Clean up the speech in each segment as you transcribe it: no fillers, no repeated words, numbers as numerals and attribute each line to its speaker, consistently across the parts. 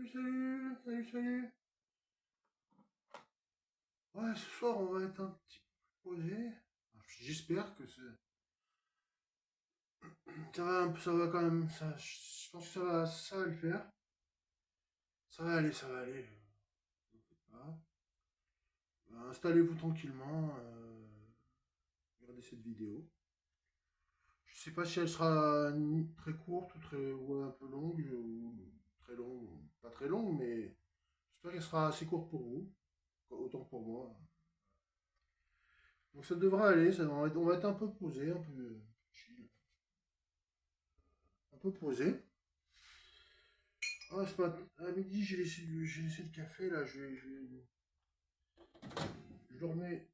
Speaker 1: Salut. Ouais, ce soir, on va être un petit peu posé. J'espère que ça va quand même, je pense que ça va le faire. Ça va aller. Ne vous faites pas. Installez-vous tranquillement, regardez cette vidéo. Je sais pas si elle sera très courte ou un peu longue, ou très longue, pas très longue, mais j'espère qu'elle sera assez courte pour vous, autant que pour moi. Donc ça devrait aller, on va être un peu posé, un peu chill, un peu posé. Ah, ce matin, à midi, j'ai laissé le café, là, je le remets,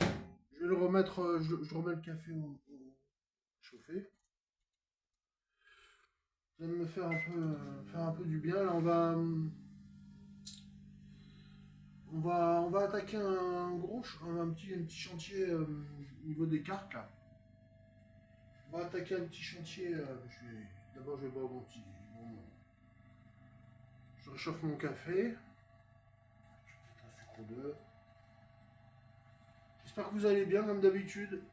Speaker 1: je vais le remettre, je remets le café au chauffer. Ça va me faire un peu du bien. Là, on va attaquer un petit chantier au niveau des cartes, là. On va attaquer un petit chantier. D'abord, je vais boire je réchauffe mon café. Je vais mettre un sucre d'œuf. J'espère que vous allez bien, comme d'habitude.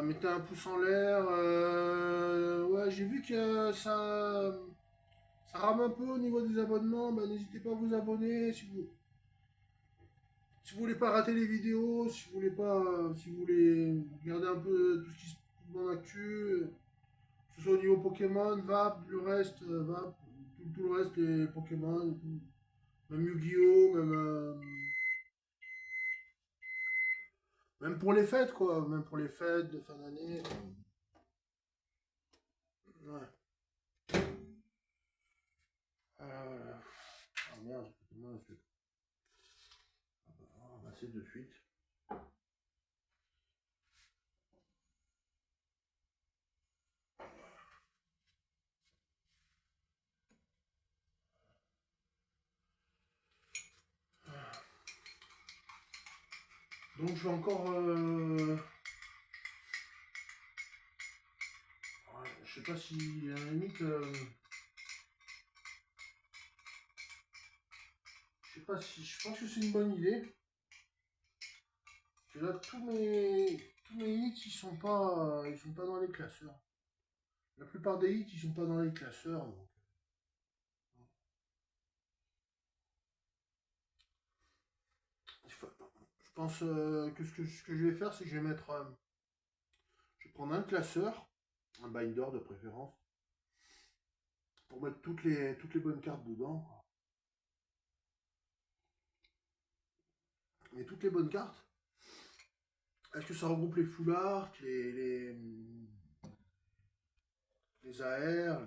Speaker 1: Mettez un pouce en l'air. Ouais, j'ai vu que ça rame un peu au niveau des abonnements. Bah, n'hésitez pas à vous abonner si vous voulez pas rater les vidéos, si vous voulez regarder un peu tout ce qui se passe dans l'actu, que ce soit au niveau Pokémon, VAP, le reste, VAP, tout le reste, les Pokémon, même Yu-Gi-Oh, même pour les fêtes, quoi, même pour les fêtes de fin d'année. Ouais. Ah merde, j'ai fait mal, on va essayer de suite. Donc je vais encore. Ouais, je sais pas si à la limite. Je sais pas si. Je pense que c'est une bonne idée. Parce que là, tous mes hits, ils sont pas dans les classeurs. La plupart des hits, ils sont pas dans les classeurs. Donc, je pense que ce que je vais faire, c'est que je vais mettre. Je vais prendre un classeur, un binder de préférence, pour mettre toutes les bonnes cartes dedans, quoi. Mais toutes les bonnes cartes. Est-ce que ça regroupe les full art, les AR,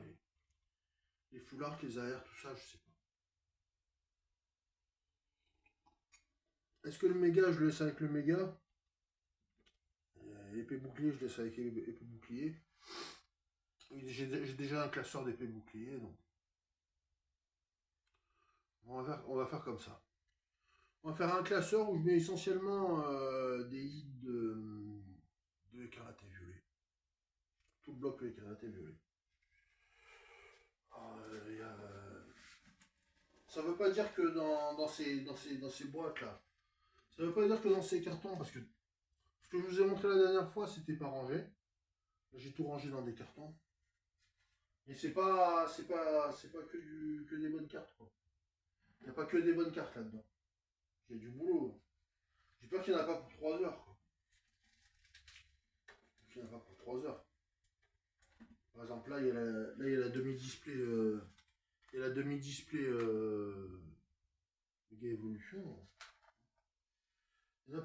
Speaker 1: les full art, les AR, tout ça, je sais pas. Est-ce que le méga, je le laisse avec le méga? Épée bouclier, je laisse avec épée bouclier. J'ai déjà un classeur d'épée bouclier, donc on va faire comme ça. On va faire un classeur où je mets essentiellement des hits de karaté violet. Tout le bloc de karaté violet. Ça veut pas dire que dans ces boîtes-là, ça veut pas dire que dans ces cartons, parce que ce que je vous ai montré la dernière fois, c'était pas rangé. J'ai tout rangé dans des cartons. Et c'est pas que des bonnes cartes, quoi. Il n'y a pas que des bonnes cartes là-dedans. Il y a du boulot. J'ai peur qu'il n'y en a pas pour 3 heures, quoi. Il n'y en a pas pour 3 heures. Par exemple, là, il y a la demi-display, il y a la demi-display, Mega Evolution. Il y en a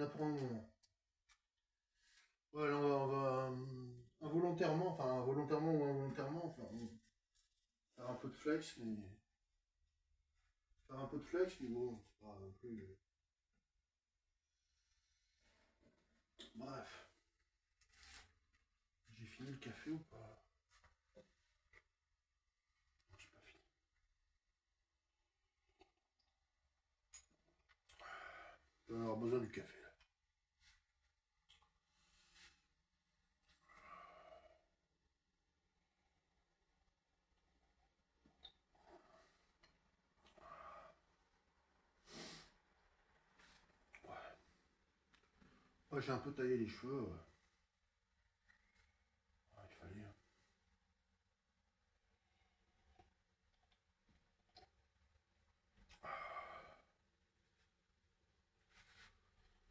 Speaker 1: pour un moment. Ouais, là, involontairement ou involontairement, faire un peu de flex, mais bon, c'est pas non plus. Bref, j'ai fini le café ou pas? Non, j'ai pas fini. Je vais avoir besoin du café là. Après, j'ai un peu taillé les cheveux. Ah, il fallait.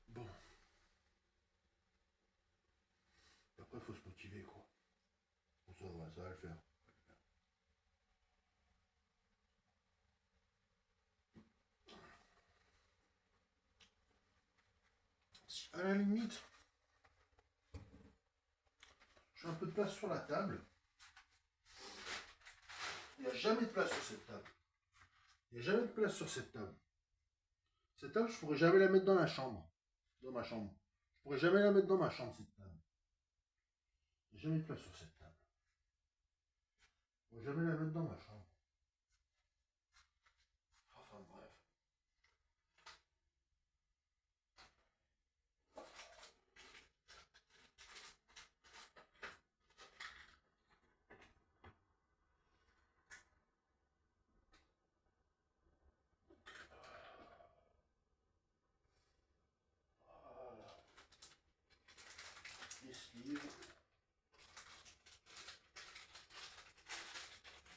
Speaker 1: Bon. Après, il faut se motiver, quoi. Ça va le faire. À la limite, j'ai un peu de place sur la table. Il n'y a jamais de place sur cette table. Il n'y a jamais de place sur cette table. Cette table, je pourrais jamais la mettre dans la chambre. Dans ma chambre. Je pourrais jamais la mettre dans ma chambre, cette table. Il n'y a jamais de place sur cette table. Je pourrais jamais la mettre dans ma chambre. Enfin bref. Voilà. Les sleeves.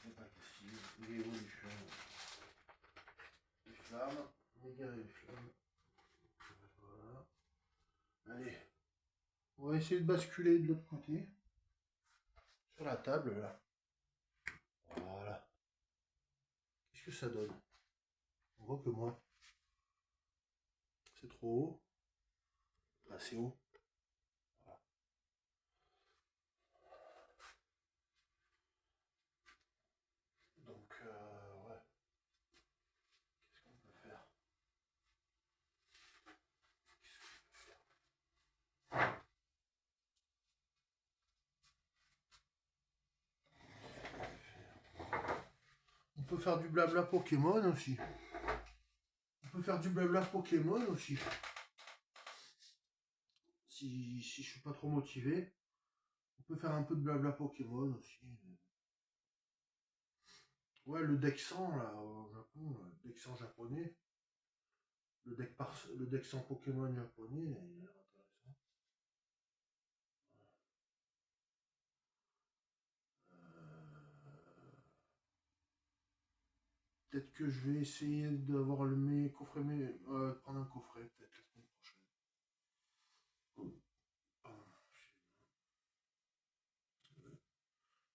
Speaker 1: C'est pas possible. L'évolution. Les flammes. Méga les flammes. Voilà. Allez. On va essayer de basculer de l'autre côté. Sur la table là. Voilà. Qu'est-ce que ça donne? On voit que moi. C'est trop haut. Là c'est haut. Voilà. Donc ouais. Qu'est-ce qu'on peut faire? On peut faire du blabla Pokémon aussi. On peut faire du blabla Pokémon aussi. Si je suis pas trop motivé, on peut faire un peu de blabla Pokémon aussi. Ouais, le deck 100 là au Japon, le deck 100 japonais, le deck 100 Pokémon japonais, il a l'air intéressant. Peut-être que je vais essayer d'avoir mes coffrets, prendre un coffret peut-être la semaine prochaine.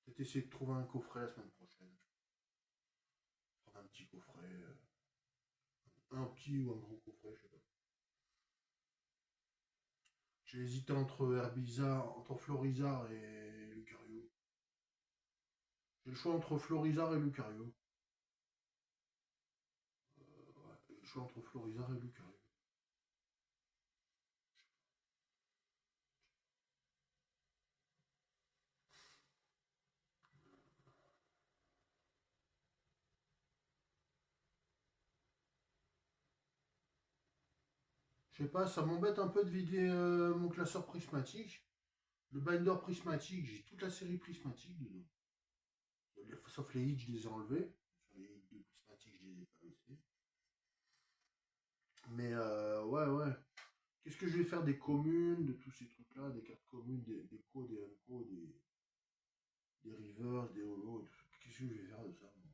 Speaker 1: Peut-être essayer de trouver un coffret la semaine prochaine. Prendre un petit coffret, un petit ou un gros coffret, je sais pas. J'ai hésité entre Herbizarre, entre Florizarre et Lucario. J'ai le choix entre Florizarre et Lucario. Ouais, j'ai le choix entre Florizarre et Lucario. Je sais pas, ça m'embête un peu de vider mon classeur prismatique. Le binder prismatique, j'ai toute la série prismatique dedans. Sauf les hits, je les ai enlevés. Sur les hits de prismatique, je les ai pas laissés. Mais ouais, ouais. Qu'est-ce que je vais faire des communes, de tous ces trucs-là, des cartes communes, des co, des unco, des rivers, des holos et tout ça. Qu'est-ce que je vais faire de ça, moi?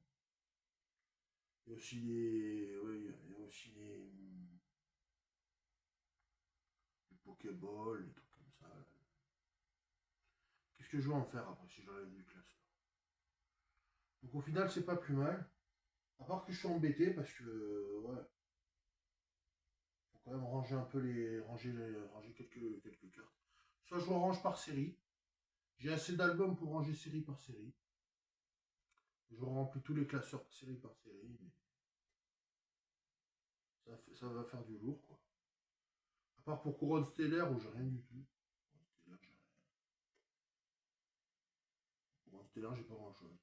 Speaker 1: Il y a aussi les. Ouais, il y a aussi les Pokéball, les trucs comme ça. Là. Qu'est-ce que je vais en faire après si j'enlève du classeur? Donc au final, c'est pas plus mal. À part que je suis embêté parce que. Ouais. Faut quand même ranger un peu les. Ranger quelques cartes. Soit je range par série. J'ai assez d'albums pour ranger série par série. Je remplis tous les classeurs série par série. Mais ça va faire du lourd, quoi. À part pour Couronne Stellaire où j'ai rien du tout. Couronne Stellaire, j'ai pas grand chose.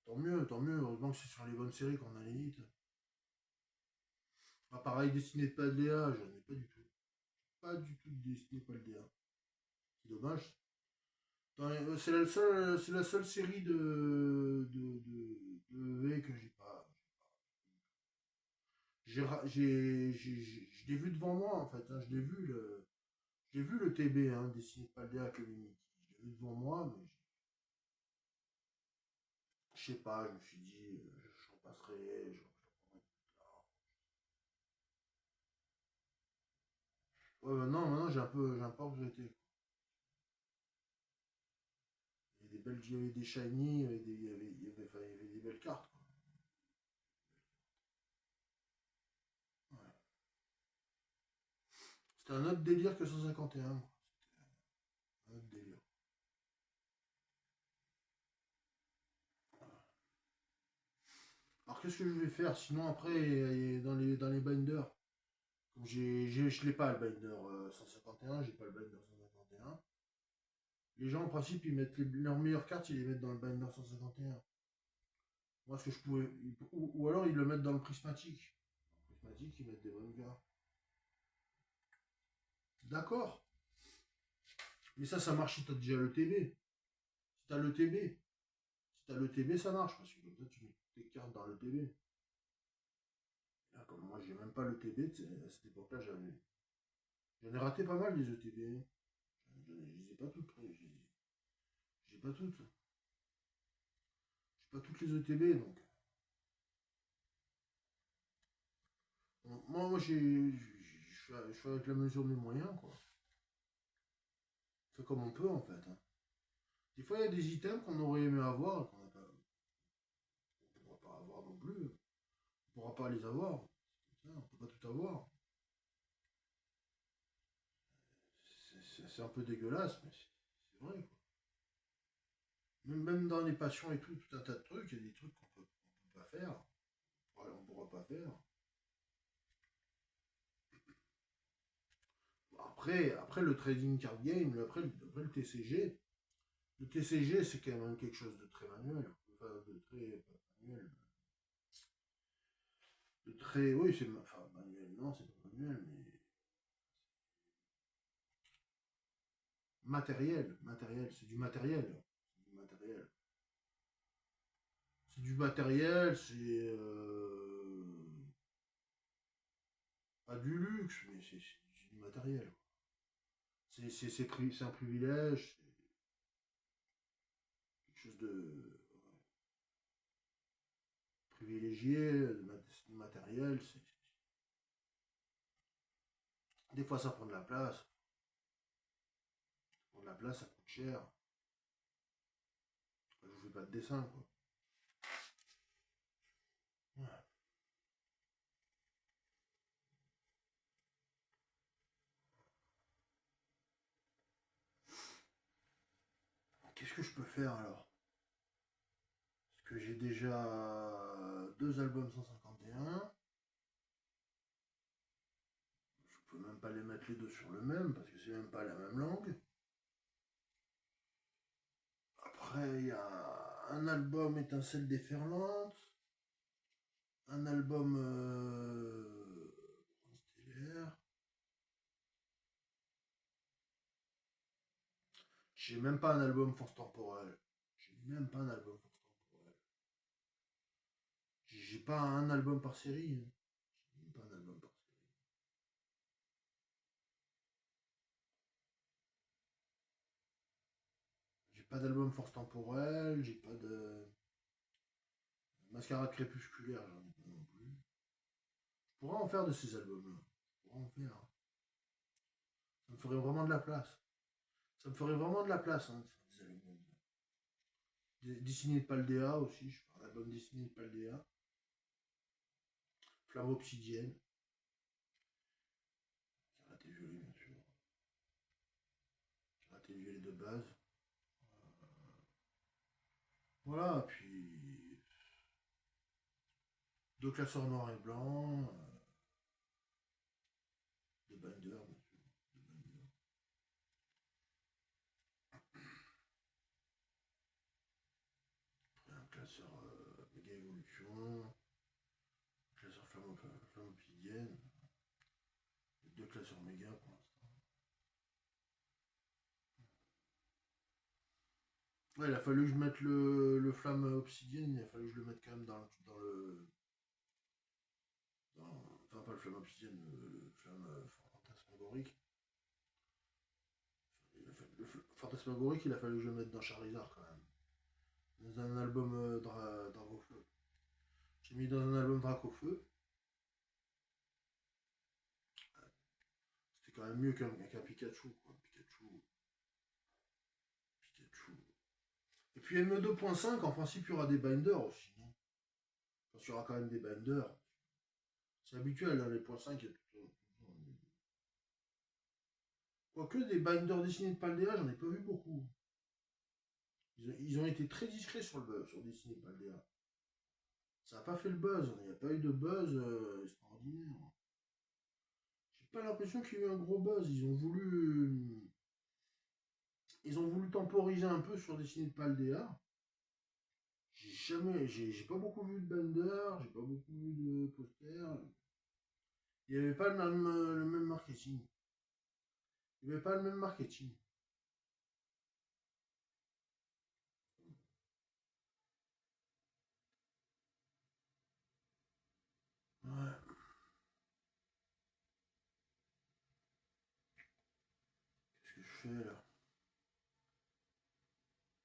Speaker 1: Tant mieux, heureusement que c'est sur les bonnes séries qu'on a les hits. Ah, pareil, dessiné de Paldea, j'en ai pas du tout. Pas du tout de dessiné Paldea. C'est dommage. C'est la seule série de V que j'ai pas. Je l'ai vu devant moi en fait, hein, je l'ai vu le TB, hein, dessiné par le avec le Mimiki. Je l'ai vu devant moi, mais je sais pas, je me suis dit, je repasserai, je reprendrai plus tard. Ouais, maintenant j'ai un peu regretté. Il y avait des shiny, enfin, il y avait des belles cartes, quoi. Ouais. C'était un autre délire que 151. C'était un autre délire. Alors qu'est-ce que je vais faire sinon après dans les binders? Comme je l'ai pas le binder 151, j'ai pas le binder 151. Les gens en principe ils mettent leurs meilleures cartes, ils les mettent dans le binder 151. Moi ce que je pouvais. Ou alors ils le mettent dans le prismatique. Dans le prismatique ils mettent des bonnes cartes. D'accord. Mais ça marche si t'as déjà le TB. Si t'as le TB. Si t'as le TB, ça marche, parce que comme ça tu mets toutes tes cartes dans le TB. Là, comme moi j'ai même pas le TB, à cette époque-là, j'en ai raté pas mal des ETB. Je les ai pas toutes, j'ai pas toutes. J'ai pas toutes les ETB, donc. Moi je fais avec la mesure de mes moyens, quoi. On fait comme on peut, en fait, hein. Des fois, il y a des items qu'on aurait aimé avoir, qu'on ne pourra pas avoir non plus. On pourra pas les avoir. C'est comme ça, on peut pas tout avoir. C'est un peu dégueulasse, mais c'est vrai, quoi. Même dans les passions et tout un tas de trucs, il y a des trucs on peut pas faire. On pourra pas faire. Après le trading card game, après le TCG, le TCG c'est quand même quelque chose de très manuel. Enfin, de très pas manuel. De très. Oui, c'est. Enfin, manuel, non, c'est pas manuel, mais. Matériel, c'est du matériel. C'est du matériel. C'est du matériel, c'est. Pas du luxe, mais c'est du matériel. C'est un privilège, c'est quelque chose de privilégié, de matériel. Des fois, ça prend de la place. Ça prend de la place, ça coûte cher. Je vous fais pas de dessin, quoi. Ouais. Qu'est-ce que je peux faire alors? Parce que j'ai déjà deux albums 151. Je peux même pas les mettre les deux sur le même, parce que c'est même pas la même langue. Après, il y a un album Étincelle déferlante. Un album stellaire. J'ai même pas un album force temporelle. J'ai même pas un album force temporelle. J'ai pas un album par série, hein. J'ai même pas un album par série. J'ai pas d'album force temporelle, j'ai pas de. Mascarade crépusculaire, j'en ai pas non plus. Je pourrais en faire de ces albums-là. Je pourrais en faire, hein. Ça me ferait vraiment de la place. Ça me ferait vraiment de la place, hein, de faire des albums. Dessiné de Paldea aussi, je fais un album dessiné de Paldea. Flamme obsidienne. Karaté violet, bien sûr. Karaté violet de base. Voilà, puis deux classeurs noirs et blancs, de binder, bien sûr. De binder. Après un classeur méga évolution, un classeur flamme obsidienne, et deux classeurs méga pour l'instant. Ouais, il a fallu que je mette le flamme obsidienne, il a fallu que je le mette quand même dans flamme obsidienne, le flamme fantasmagorique. Le fantasmagorique, il a fallu que je le mette dans Charizard quand même. Dans un album Dracofeu. J'ai mis dans un album Dracofeu. C'était quand même mieux qu'un Pikachu, quoi. Pikachu. Et puis ME2.5, en principe, il y aura des binders aussi, non? Parce qu'il y aura quand même des binders. C'est habituel, hein, les points 5, il y a plutôt. Quoique des binders dessinés de Paldea, j'en ai pas vu beaucoup. Ils ont été très discrets sur Dessiné de Paldea. Ça n'a pas fait le buzz, il n'y a pas eu de buzz extraordinaire. J'ai pas l'impression qu'il y a eu un gros buzz. Ils ont voulu temporiser un peu sur Dessiné de Paldea. J'ai pas beaucoup vu de binders, j'ai pas beaucoup vu de posters. Il n'y avait pas le même marketing. Il n'y avait pas le même marketing. Ouais. Qu'est-ce que je fais là?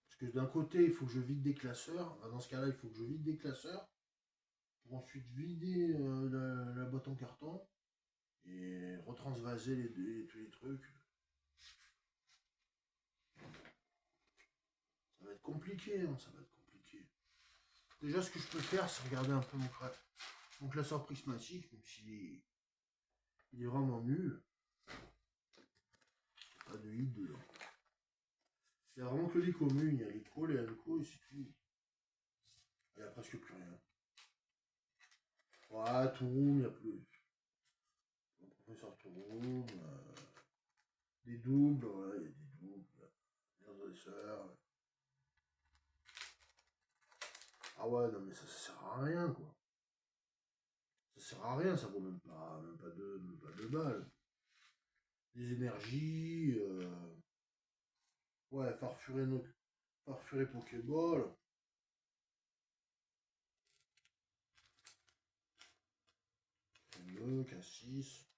Speaker 1: Parce que d'un côté, il faut que je vide des classeurs. Dans ce cas-là, il faut que je vide des classeurs pour ensuite vider la boîte en carton et retransvaser tous les trucs. Ça va être compliqué, hein, ça va être compliqué. Déjà, ce que je peux faire, c'est regarder un peu mon classeur prismatique, même s'il il est vraiment nul. Pas de hit dedans. Il n'y a vraiment que les communes, il y a les co, les NCO et c'est tout. Il n'y a presque plus rien. Ouais, Touroum, il n'y a plus. Le professeur Touroum, des doubles, ouais, il y a des doubles, des adresseurs. Ah ouais, non mais ça sert à rien, quoi. Ça sert à rien, ça vaut même pas deux balles. Des énergies, ouais, farfurer Pokéball. K2, K6.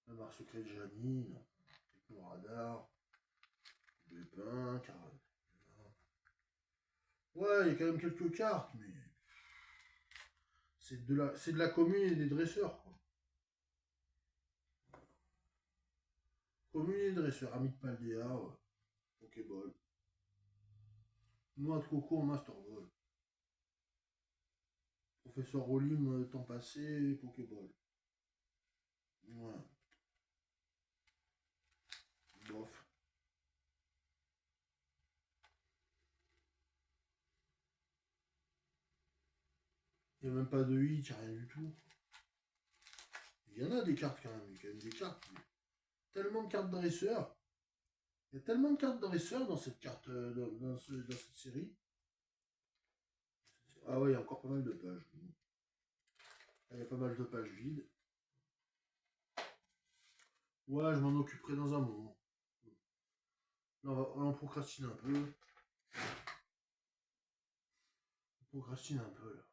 Speaker 1: La marque secrète Janine. Techno Radar. Bépin, Carré. Ouais, il y a quand même quelques cartes, mais c'est de la commune et des dresseurs, quoi. Commune et dresseurs, Ami de Paldea, ouais. Pokéball. Noix de coco en Master Ball. Professeur Rolim, temps passé, Pokéball. Ouais, bof. Il n'y a même pas de hit, il n'y a rien du tout. Il y en a des cartes quand même, il y a quand même des cartes. Mais tellement de cartes dresseurs. Il y a tellement de cartes dresseurs dans cette carte, dans cette série. Ah ouais, il y a encore pas mal de pages. Il y a pas mal de pages vides. Ouais, je m'en occuperai dans un moment. Là, on en procrastine un peu. On procrastine un peu là.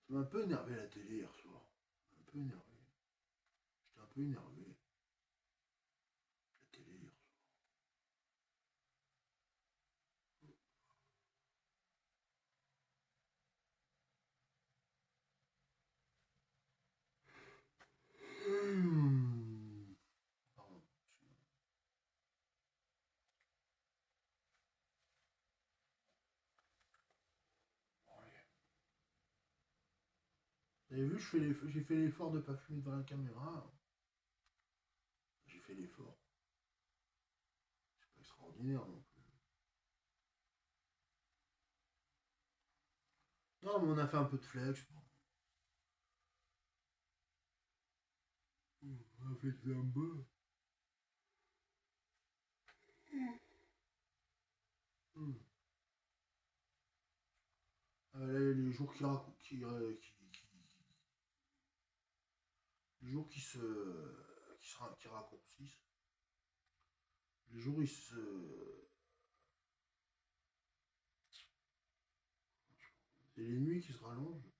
Speaker 1: Ça m'a un peu énervé la télé hier soir. Un peu énervé. J'étais un peu énervé. La télé hier soir. Pardon. Vous avez vu, j'ai fait l'effort de pas fumer devant la caméra. J'ai fait l'effort. C'est pas extraordinaire non plus. Non, mais on a fait un peu de flex. Bon. Avec un peu. Les jours les jours qui raccourcissent. Les jours ils se. C'est les nuits qui se rallongent.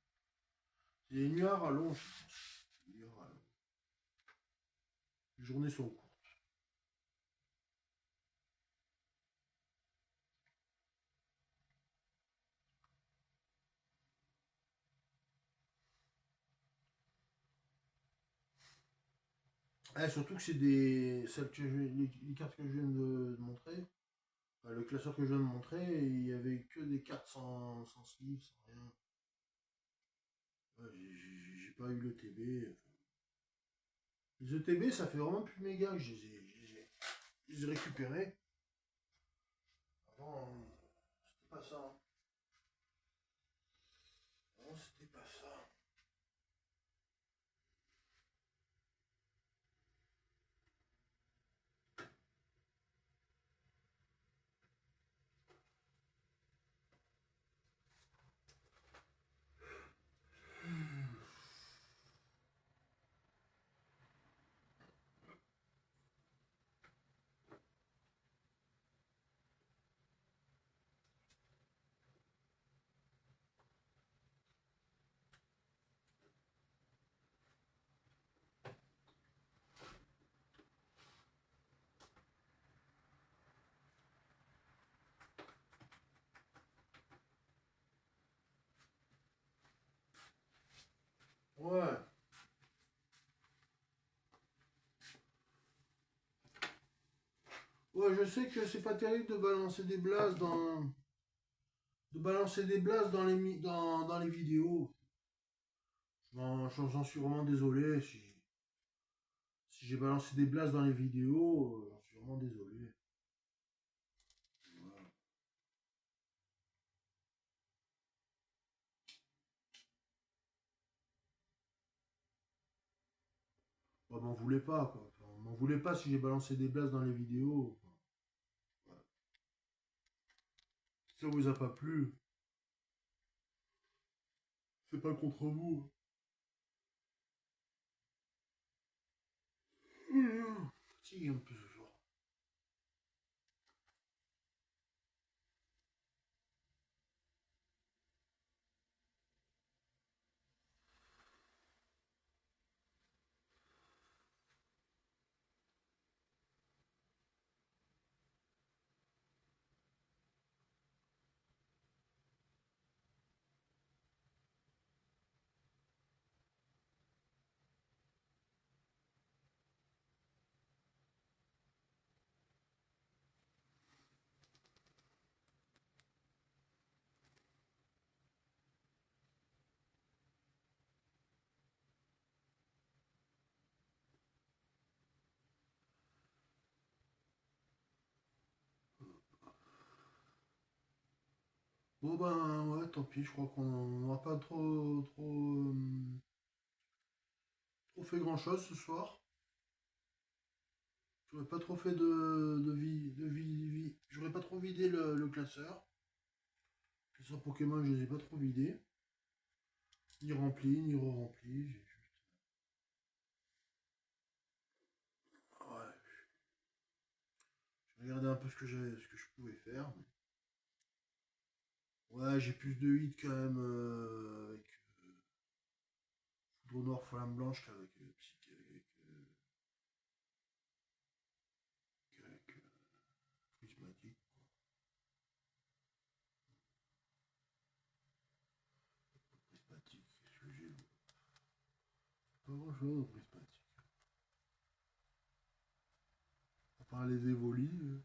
Speaker 1: C'est les nuits à rallonge, je pense. Les nuits à rallonge. Les journées sont courtes. Surtout que c'est des. Les cartes que je viens de montrer. Le classeur que je viens de montrer, il y avait que des cartes sans sleeve, sans rien. Ouais, j'ai pas eu l'ETB. Les ETB, ça fait vraiment plus méga que je les ai récupérés. Avant, c'était pas ça, hein. Avant, c'était pas ça. Ouais. Ouais, je sais que c'est pas terrible de balancer des blasts dans les vidéos. J'en suis vraiment désolé si j'ai balancé des blasts dans les vidéos, j'en suis vraiment désolé. Voilà. Bah, m'en voulez pas, quoi. Enfin, m'en voulez pas si j'ai balancé des blasts dans les vidéos. Voilà. Si ça vous a pas plu, c'est pas contre vous. Si, un peu ce soir. Bon ben ouais, tant pis, je crois qu'on n'aura pas trop fait grand chose ce soir. J'aurais pas trop fait j'aurais pas trop vidé le classeur. Le classeur Pokémon, je les ai pas trop vidés. Ni rempli, ni re-rempli. Ouais, j'ai regardé un peu ce que je pouvais faire. Ouais, j'ai plus de hits quand même avec Foudre Noir, Flamme Blanche qu'avec Prismatique. Prismatique, qu'est-ce que j'ai? Pas grand chose au Prismatique. À part les évolis.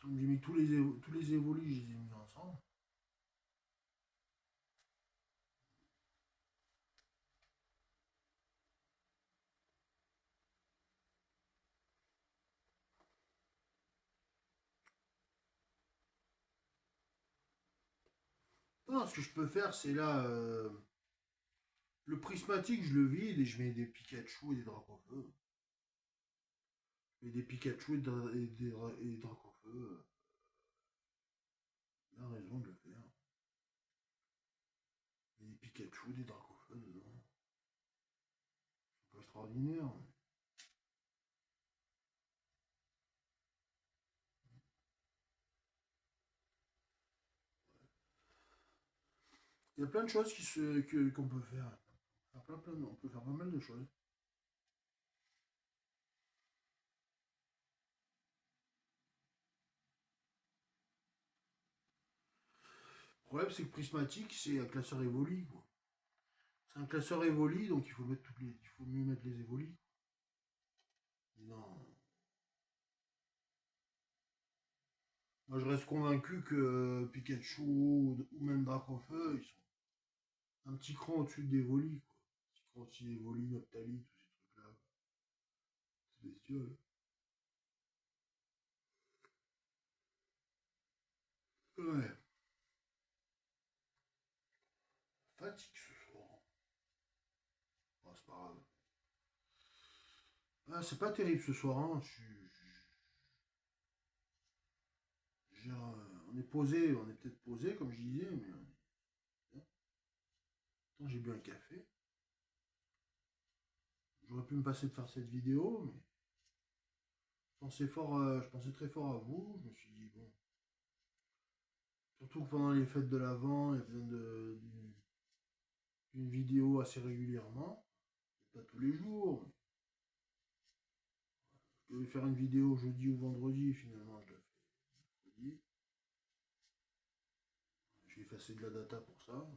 Speaker 1: J'ai mis tous les évolis, je les ai mis ensemble. Non, ce que je peux faire, c'est là. Le prismatique, je le vide et je mets des Pikachu et des Dracofeu. Et des Pikachu et des Dracofeu. Il a raison de le faire. Et des Pikachu et des Dracofeu dedans. C'est pas extraordinaire. Il y a plein de choses qu'on peut faire. On peut faire pas mal de choses. Le problème, c'est que Prismatic, c'est un classeur Evoli, quoi. C'est un classeur Evoli, donc il faut mieux mettre les Evoli. Non. Moi, je reste convaincu que Pikachu ou même Dracofeu, ils sont un petit cran au-dessus des Evoli, quoi. Un petit cran au-dessus des Evoli, Noctali, tous ces trucs-là. C'est bestial. Ouais. Fatigue ce soir. Oh, c'est pas grave. Ah, c'est pas terrible ce soir, hein. On est posé, on est peut-être posé, comme je disais, mais. Attends, j'ai bu un café. J'aurais pu me passer de faire cette vidéo, mais je pensais très fort à vous. Je me suis dit, bon, surtout que pendant les fêtes de l'Avent, il y a besoin d'une vidéo assez régulièrement. Pas tous les jours. Je devais faire une vidéo jeudi ou vendredi, finalement, je l'ai fait mercredi. J'ai effacé de la data pour ça.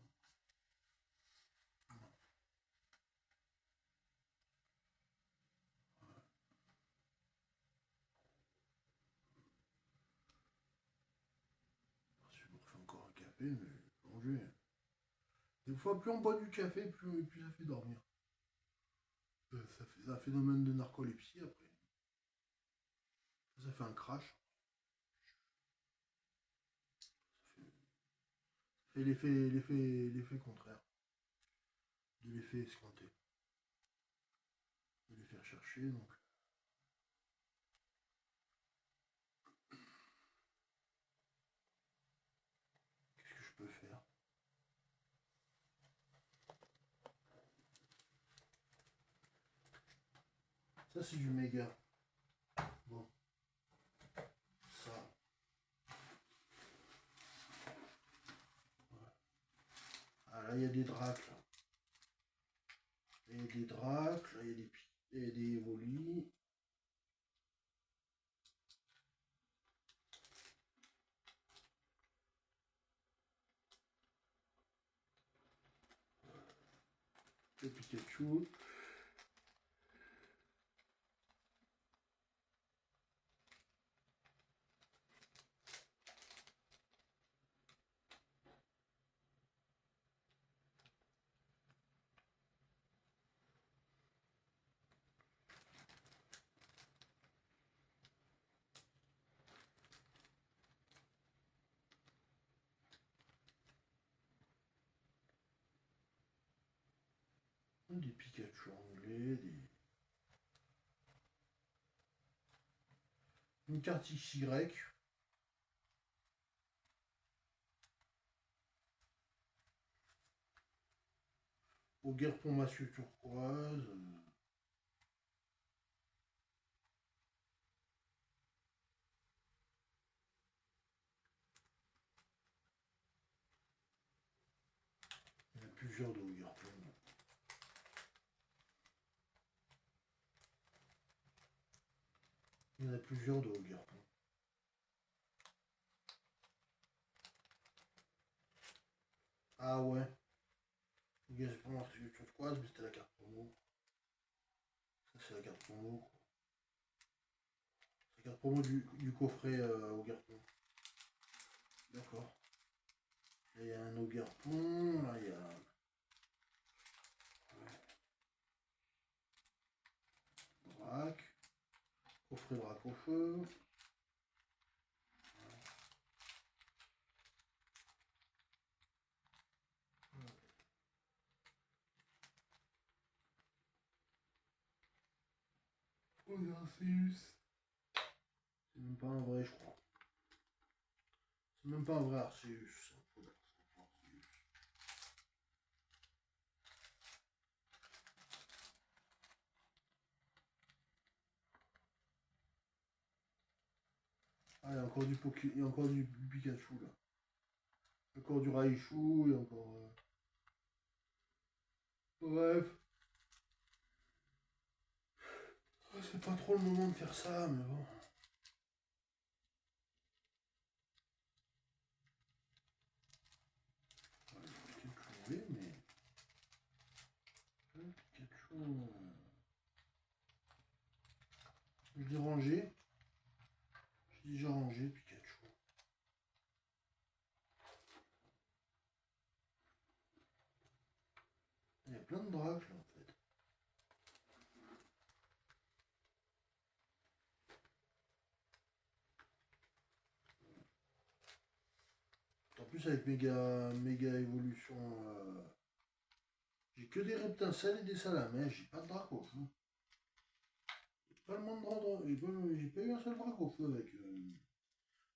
Speaker 1: Je me refais encore un café, mais manger. Des fois, plus on boit du café, plus ça fait dormir. Ça fait un phénomène de narcolepsie après. Ça fait un crash. Ça fait l'effet contraire de l'effet escompté. De l'effet recherché, donc. Qu'est-ce que je peux faire? Ça, c'est du méga. Bon. Ça. Voilà. Ah, là, il y a des dracs, là. Il y a des dracs, là, il y a des volis. Le Pikachu. Des Pikachu anglais, une carte XY. Au Guerpon Massieu turquoise. Il y en a plusieurs de Au Guerpon. Il y en a plusieurs de Au Guerpon. Ah ouais. Au Guerpon Massieu turquoise, mais c'était la carte promo. Ça, c'est la carte promo, quoi. C'est la carte promo du coffret Au Guerpon. D'accord. Là, il y a un Au Guerpon. Là, il y a. Drac. Coffret drac au feu. Oh, Arceus. C'est même pas un vrai, je crois. C'est même pas un vrai Arceus. C'est un faux Arceus. Ah, il y a encore du il y a encore du Pikachu là. Encore du Raichu, il y a encore. Bref. C'est pas trop le moment de faire ça, mais bon. Oui, mais. Pikachu. Je l'ai rangé. J'ai déjà rangé Pikachu. Il y a plein de dracs là en fait. En plus avec méga évolution. J'ai que des reptincelles et des salamèches, j'ai pas de drac au feu. J'ai pas le monde de j'ai pas eu un seul drac au feu avec.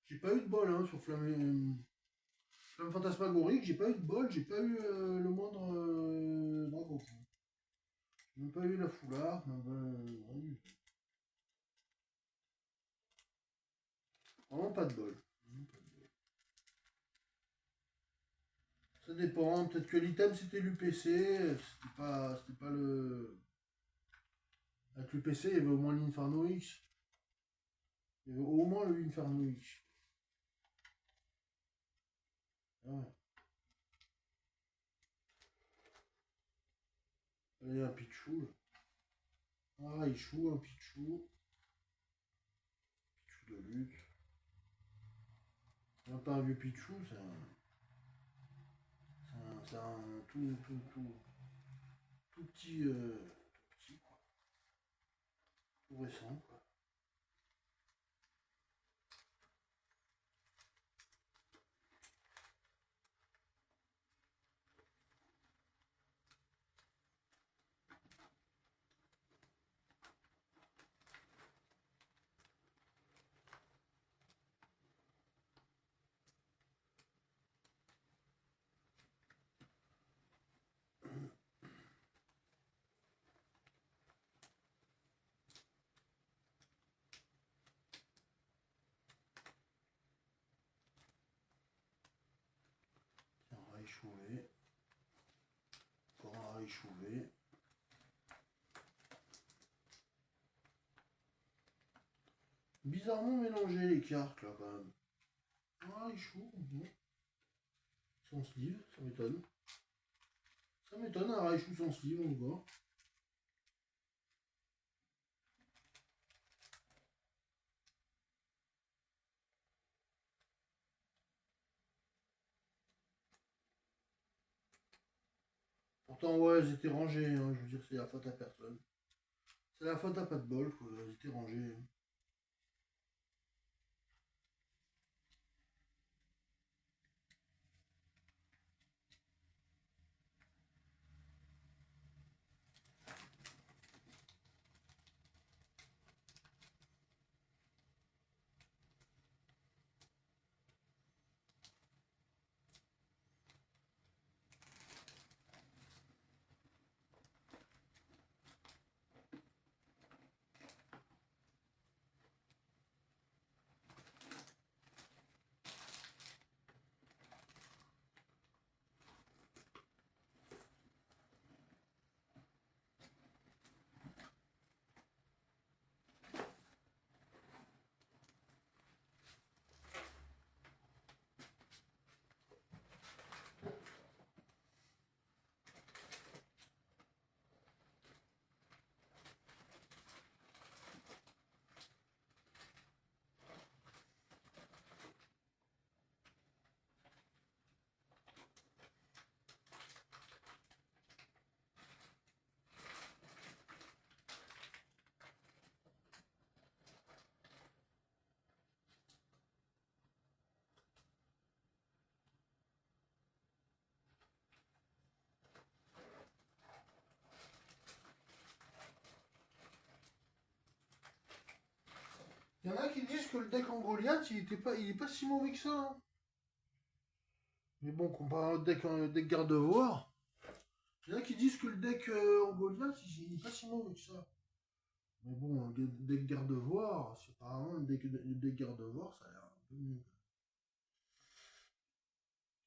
Speaker 1: J'ai pas eu de bol hein, sur Flamme Fantasmagorique, j'ai pas eu de bol, j'ai pas eu le moindre drac au feu. J'ai même pas eu la foulard, rien du tout. Vraiment pas de bol. Ça dépend, peut-être que l'item c'était l'UPC, c'était pas le. Avec l'UPC, il y avait au moins l'Inferno X. Il y avait au moins le Inferno X. Ah ouais. Il y a un Pichou là. Ah, Raichu, un Pichou. Pichou de lutte. C'est pas un vieux Pichou, c'est un. C'est un tout petit. Tout petit quoi. Tout récent quoi. Tiens, un Raichouvé. Encore un Raichouvé. Bizarrement mélangé les cartes là quand même. Ah, Raichou, bon. Sans sleeve, ça m'étonne. Ça m'étonne un Raichu sans sleeve, on le voit. Pourtant, ouais, elles étaient rangées, hein, je veux dire, c'est la faute à personne. C'est la faute à pas de bol, quoi, elles étaient rangées. Hein. Il y en a qui disent que le deck en Goliath, il est pas si mauvais que ça, hein. Mais bon, comparé au deck Gardevoir, il y en a qui disent que le deck en Goliath, il est pas si mauvais que ça. Mais bon, le deck Gardevoir, c'est apparemment le deck Gardevoir, ça a l'air un peu mieux.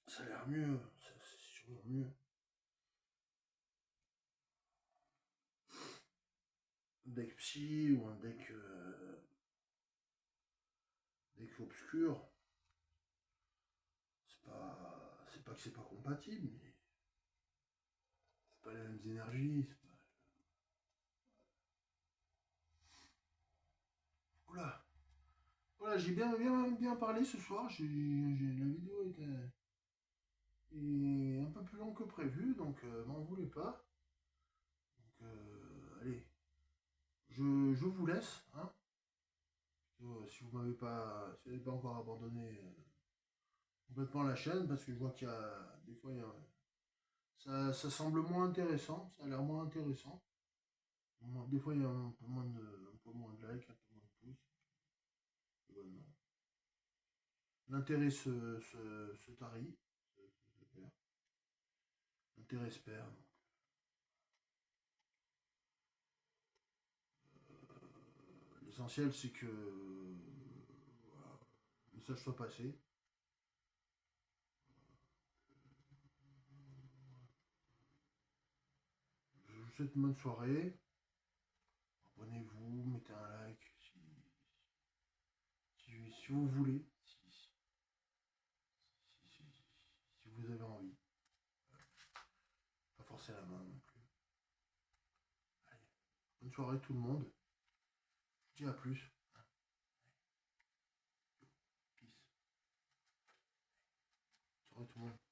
Speaker 1: Ça a l'air mieux, c'est sûrement mieux. Un deck psy ou un deck obscur, c'est pas que c'est pas compatible, mais c'est pas les mêmes énergies. Oula, voilà, j'ai bien parlé ce soir. La vidéo est un peu plus longue que prévu, donc m'en voulez pas. Donc allez, je vous laisse, hein. Si vous m'avez pas, si vous n'avez pas encore abandonné complètement la chaîne, parce que je vois qu'il y a des fois, ça semble moins intéressant, ça a l'air moins intéressant. Des fois, il y a un peu moins de likes, un peu moins de pouces. Voilà. L'intérêt se tarit, se perd. L'intérêt se perd. L'essentiel, c'est que voilà, le message soit passé. Je vous souhaite une bonne soirée. Abonnez-vous, mettez un like si vous voulez, si vous avez envie. Pas forcer la main non plus. Allez, bonne soirée tout le monde. Je dis à plus. Peace. Bonne soirée tout le monde.